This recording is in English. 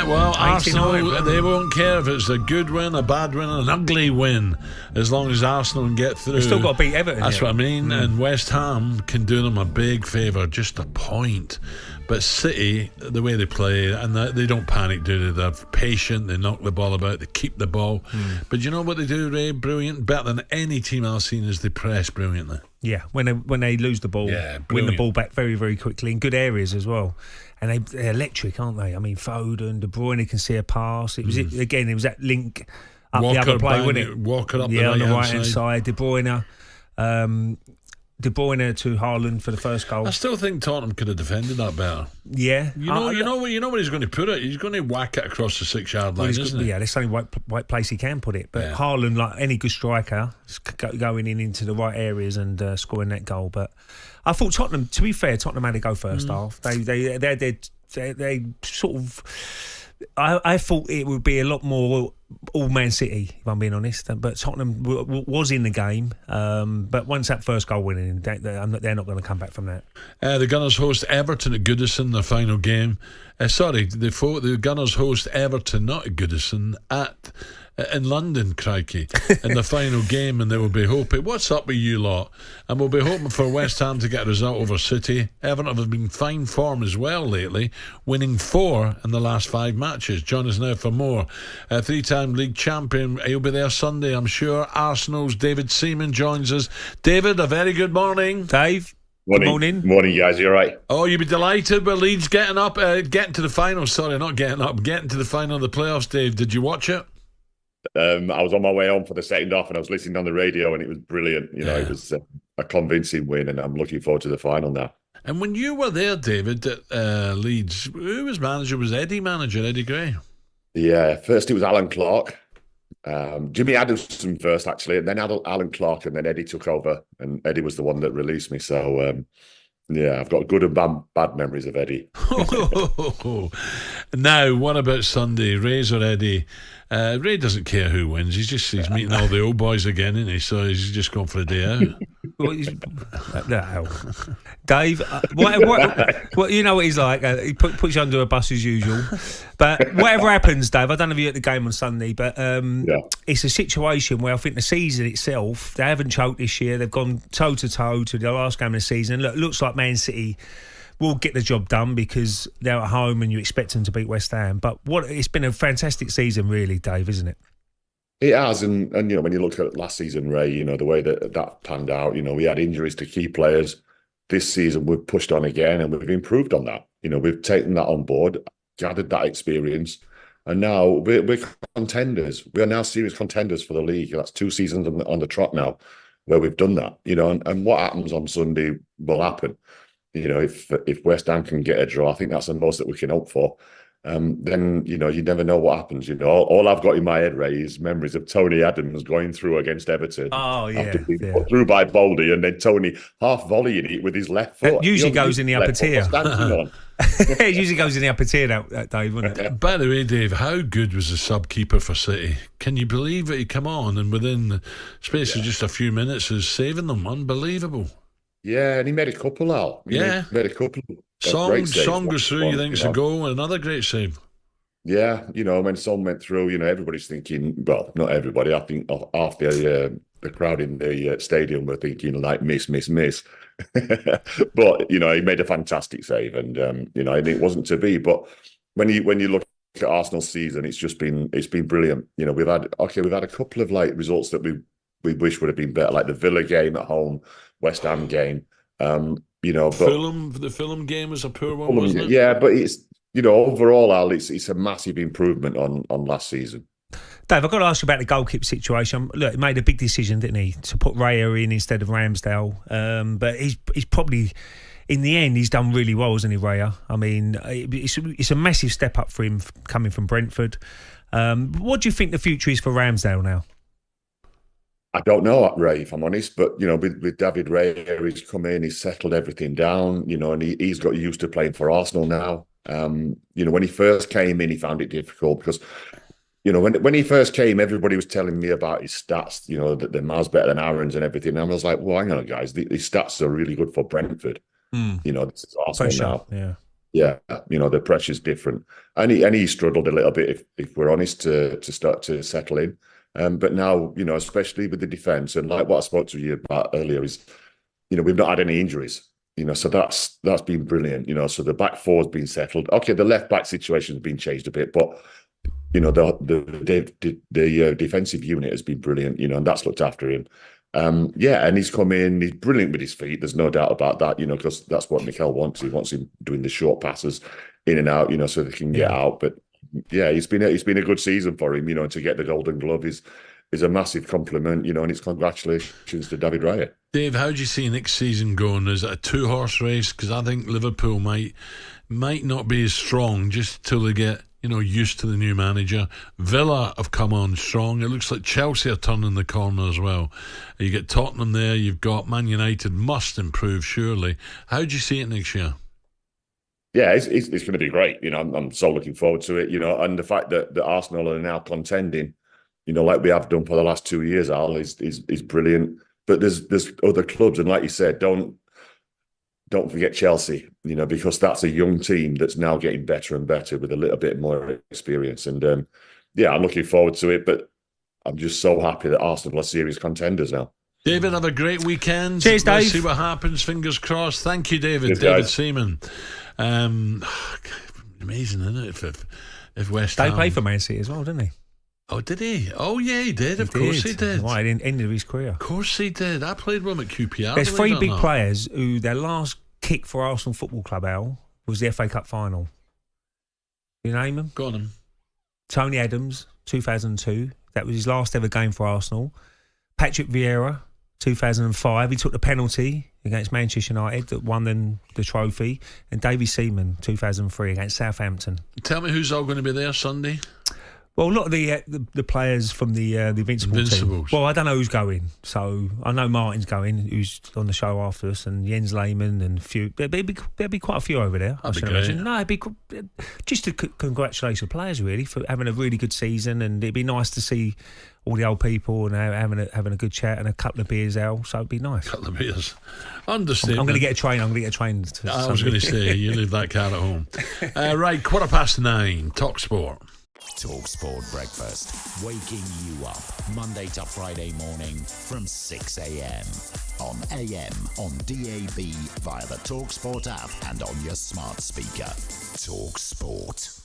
Well, Arsenal, 89. they won't care if it's a good win, a bad win, an ugly win, as long as Arsenal can get through. They've still got to beat Everton. That's what I mean. And West Ham can do them a big favour, just a point. But City, the way they play, and they don't panic, do they? They're patient, they knock the ball about, they keep the ball. But you know what they do, Ray? Brilliant. Better than any team I've seen is they press brilliantly. Yeah, when they lose the ball, win the ball back very, very quickly in good areas as well. And they're electric, aren't they? I mean, Foden, De Bruyne can see a pass. It was it was that link up Walker the other play, wasn't it? Walker up on the right right-hand side. De Bruyne to Haaland for the first goal. I still think Tottenham could have defended that better. Yeah, you know where he's going to put it. He's going to whack it across the 6-yard line, isn't he? Yeah, that's the only right place he can put it. But Haaland, like any good striker, is going into the right areas and scoring that goal. But I thought Tottenham, to be fair, Tottenham had to go first half. They sort of. I thought it would be a lot more all Man City, if I'm being honest. But Tottenham was in the game. But once that first goal went in, they're not going to come back from that. The Gunners host Everton at Goodison, their final game. The Gunners host Everton, not at Goodison, in London, crikey, in the final game, and they will be hoping, what's up with you lot? And we'll be hoping for West Ham to get a result over City. Everton have been in fine form as well lately, winning 4 in the last 5 matches. Join us now for more. 3-time league champion, he'll be there Sunday, I'm sure. Arsenal's David Seaman joins us. David, a very good morning. Dave. Morning. Morning, guys. You all right? Oh, you'd be delighted with Leeds getting to the final. Sorry, not getting up, getting to the final of the playoffs, Dave. Did you watch it? I was on my way home for the second half and I was listening on the radio and it was brilliant. It was a convincing win and I'm looking forward to the final now. And when you were there, David, at Leeds, who was manager? Was Eddie Gray? Yeah, first it was Alan Clark. Jimmy Adamson first, actually, and then Alan Clark, and then Eddie took over and Eddie was the one that released me. So, I've got good and bad memories of Eddie. Now, what about Sunday? Ray's or Eddie? Ray doesn't care who wins. He's meeting all the old boys again, isn't he? So he's just going for a day out. No. Dave, what you know what he's like. He puts you under a bus as usual. But whatever happens, Dave, I don't know if you're at the game on Sunday, but it's a situation where I think the season itself, they haven't choked this year. They've gone toe-to-toe to the last game of the season. Look, looks like Man City will get the job done because they're at home and you expect them to beat West Ham. But it's been a fantastic season, really, Dave, isn't it? It has, and when you look at last season, Ray, the way that panned out, we had injuries to key players. This season, we've pushed on again and we've improved on that. We've taken that on board, gathered that experience, and now we're contenders. We are now serious contenders for the league. That's 2 seasons on the trot now where we've done that, and what happens on Sunday will happen. If West Ham can get a draw, I think that's the most that we can hope for. Then you never know what happens. All I've got in my head, Ray, is memories of Tony Adams going through against Everton. Oh yeah, after being put through by Baldy, and then Tony half volleying it with his left foot. It usually goes in the upper tier. It usually goes in the upper tier, that Dave, wouldn't it? By the way, Dave, how good was the sub-keeper for City? Can you believe that he come on and within the space of just a few minutes is saving them? Unbelievable. Yeah, and he made a couple out. He made a couple. Song goes through, you think it's a goal, and another great save. Yeah, when Son went through, everybody's thinking, well, not everybody, I think half the crowd in the stadium were thinking, like, miss. But, he made a fantastic save and, and it wasn't to be. But when you look at Arsenal's season, it's been brilliant. We've had a couple of, like, results that we wish would have been better, like the Villa game at home, West Ham game. But the Fulham game was a poor one, wasn't it? Yeah, but it's overall, Al, it's a massive improvement on last season. Dave, I've got to ask you about the goalkeeper situation. Look, he made a big decision, didn't he, to put Raya in instead of Ramsdale. But he's probably, in the end, he's done really well, hasn't he, Raya? I mean, it's a massive step up for him coming from Brentford. What do you think the future is for Ramsdale now? I don't know, Ray, if I'm honest, but, with David Raya, he's come in, he's settled everything down, and he's got used to playing for Arsenal now. When he first came in, he found it difficult because, when he first came, everybody was telling me about his stats, that they're miles better than Aaron's and everything. And I was like, well, hang on, guys, these stats are really good for Brentford. This is Arsenal now. Yeah. Yeah, the pressure's different, and he struggled a little bit, if we're honest, to start to settle in. But now, especially with the defence, and like what I spoke to you about earlier, is we've not had any injuries. So that's been brilliant. So the back four's been settled. Okay, the left back situation's been changed a bit, but the defensive unit has been brilliant. And that's looked after him. And he's come in. He's brilliant with his feet. There's no doubt about that. Because that's what Mikel wants. He wants him doing the short passes in and out. So they can get out. But yeah, it's been a good season for him. And to get the Golden Glove is a massive compliment. And it's congratulations to David Raya. Dave, how do you see next season going? Is it a 2-horse race? Because I think Liverpool might not be as strong just till they get used to the new manager. Villa have come on strong. It looks like Chelsea are turning the corner as well. You get Tottenham there. You've got Man United must improve surely. How do you see it next year? Yeah, it's going to be great. I'm so looking forward to it. And the fact that Arsenal are now contending, like we have done for the last 2 years, Al, is brilliant. But there's other clubs, and like you said, don't forget Chelsea, because that's a young team that's now getting better and better with a little bit more experience. And I'm looking forward to it. But I'm just so happy that Arsenal are serious contenders now. David, have a great weekend. Cheers, Dave. Let's see what happens. Fingers crossed. Thank you, David. Cheers, David guys. Seaman. Amazing, isn't it? If West They Ham played for Man City as well, didn't he? Oh, did he? Oh, yeah, he did. Of course he did. Right, in end of his career. Of course he did. I played with him at QPR. There's 3 big players who their last kick for Arsenal Football Club, Al, was the FA Cup final. You name them? Go on him. Tony Adams, 2002. That was his last ever game for Arsenal. Patrick Vieira, 2005. He took the penalty against Manchester United that won them the trophy. And David Seaman, 2003, against Southampton. Tell me who's all going to be there Sunday. Well, a lot of the players from the Invincibles team. Well, I don't know who's going. So I know Martin's going, who's on the show after us, and Jens Lehmann and a few. There'll be quite a few over there. I should imagine. No, it'd be just to congratulate the players really for having a really good season, and it'd be nice to see all the old people and having a good chat and a couple of beers out. So it'd be nice. Couple of beers. Understand. I'm going to get a train. I was going to say you leave that car at home. Right, 9:15. talkSPORT. talkSPORT Breakfast, waking you up Monday to Friday morning from 6 a.m. on AM, on DAB, via the talkSPORT app and on your smart speaker. talkSPORT.